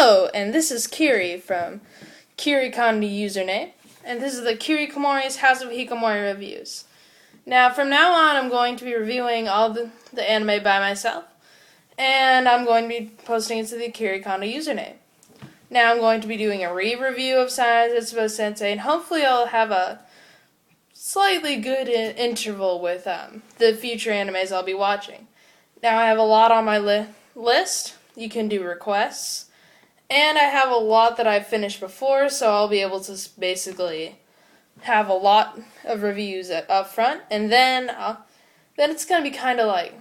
Hello, and this is Kiri from Kiri Kandi username, and this is the Kiri Komori's House of Hikomori reviews. Now, from now on, I'm going to be reviewing all the anime by myself, and I'm going to be posting it to the Kiri Kandi username. Now, I'm going to be doing a re-review of sayonara zetsubou sensei, and hopefully I'll have a slightly good interval with the future animes I'll be watching. Now, I have a lot on my list. You can do requests. And I have a lot that I've finished before, so I'll be able to basically have a lot of reviews up front. And then it's going to be kind of like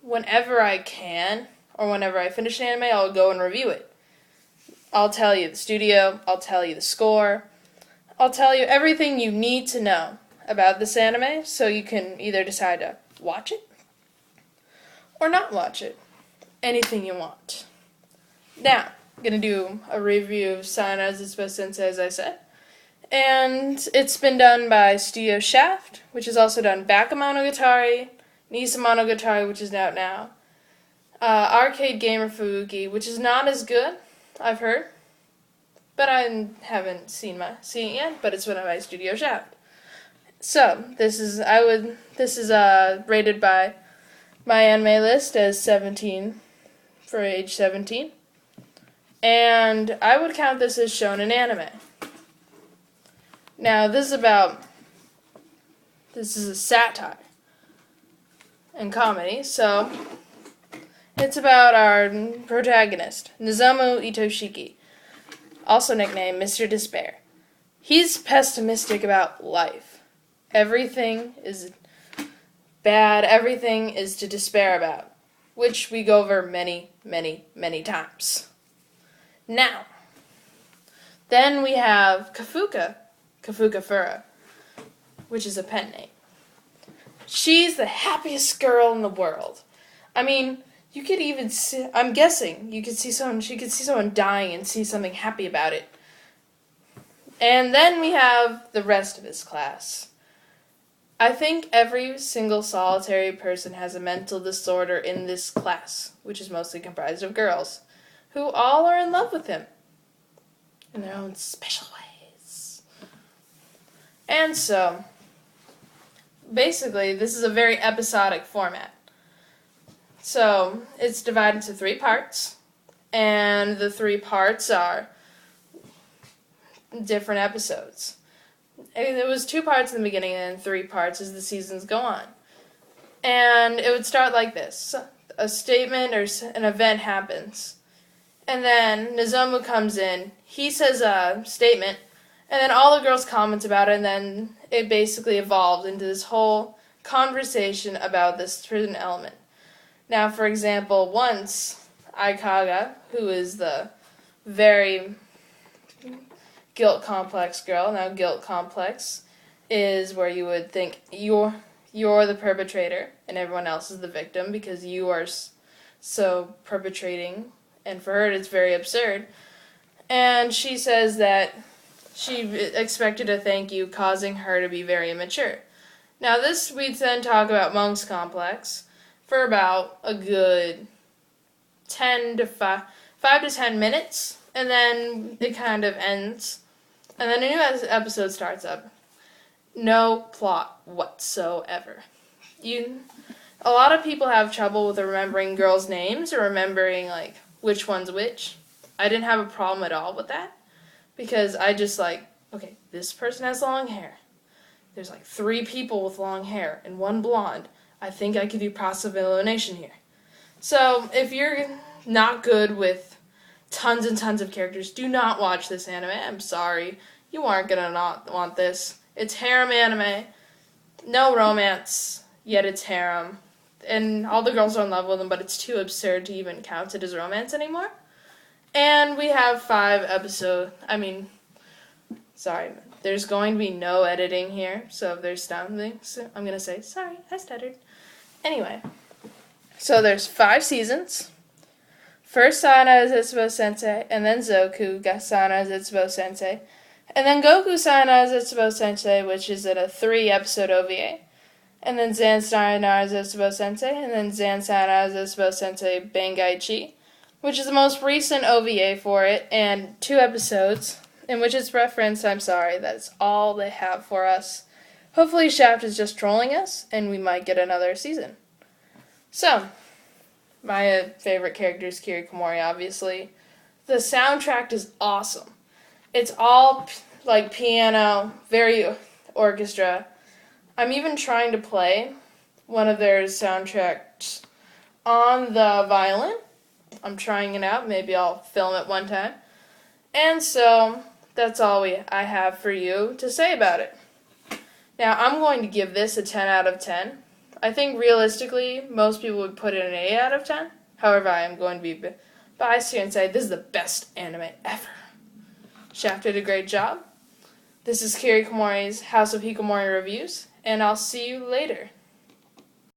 whenever I can, or whenever I finish an anime, I'll go and review it. I'll tell you the studio, I'll tell you the score, I'll tell you everything you need to know about this anime, so you can either decide to watch it or not watch it. Anything you want. Now, I'm going to do a review of sayonara zetsubou sensei, as I said. And it's been done by Studio Shaft, which has also done Bakemonogatari, Nisamonogatari, which is out now, Arcade Gamer Fuuki, which is not as good, I've heard. But I haven't seen it yet, but it's by Studio Shaft. So, this is rated by my anime list as 17, for age 17. And I would count this as shonen anime. Now, this is a satire and comedy, so it's about our protagonist, Nozomu Itoshiki, also nicknamed Mr. Despair. He's pessimistic about life. Everything is bad, everything is to despair about, which we go over many, many, many times. Now, then we have Kafuka Fura, which is a pen name. She's the happiest girl in the world. I mean, you could even see, I'm guessing, she could see someone dying and see something happy about it. And then we have the rest of his class. I think every single solitary person has a mental disorder in this class, which is mostly comprised of girls, who all are in love with him in their own special ways. And so, basically, this is a very episodic format. So, it's divided into 3 parts, and the 3 parts are different episodes. It was 2 parts in the beginning and 3 parts as the seasons go on. And it would start like this. A statement or an event happens. And then Nozomu comes in. He says a statement. And then all the girls comment about it. And then it basically evolved into this whole conversation about this certain element. Now, for example, once Aikaga, who is the very guilt complex girl. Now, guilt complex is where you would think you're the perpetrator and everyone else is the victim because you are so perpetrating, and for her it's very absurd. And she says that she expected a thank you, causing her to be very immature. Now, this we then talk about Monk's complex for about a good 5 to 10 minutes, and then it kind of ends. And then a new episode starts up. No plot whatsoever. A lot of people have trouble with remembering girls' names or remembering, like, which one's which. I didn't have a problem at all with that. Because I just, okay, this person has long hair. There's, 3 people with long hair and 1 blonde. I think I could do process of elimination here. So, if you're not good with tons and tons of characters, do not watch this anime. I'm sorry. You aren't gonna not want this. It's harem anime. No romance, yet it's harem. And all the girls are in love with him, but it's too absurd to even count it as romance anymore. And we have 5 episodes. There's going to be no editing here, so if there's something, I'm gonna say, sorry, I stuttered. Anyway, so there's 5 seasons. First sayonara zetsubou sensei, and then Zoku sayonara zetsubou sensei, and then Goku sayonara zetsubou sensei, which is in a 3-episode OVA, and then Zan sayonara zetsubou sensei, and then Zan sayonara zetsubou sensei Bangaichi, which is the most recent OVA for it, and 2 episodes in which it's referenced. I'm sorry, that's all they have for us. Hopefully Shaft is just trolling us, and we might get another season. So, my favorite character is Kiri, obviously. The soundtrack is awesome. It's all like piano, very orchestra. I'm even trying to play one of their soundtracks on the violin. I'm trying it out. Maybe I'll film it one time. And so, that's all I have for you to say about it. Now, I'm going to give this a 10 out of 10. I think realistically, most people would put it an 8 out of 10. However, I am going to be biased here and say this is the best anime ever. Shaft did a great job. This is Kiri Komori's House of Hikomori Reviews, and I'll see you later.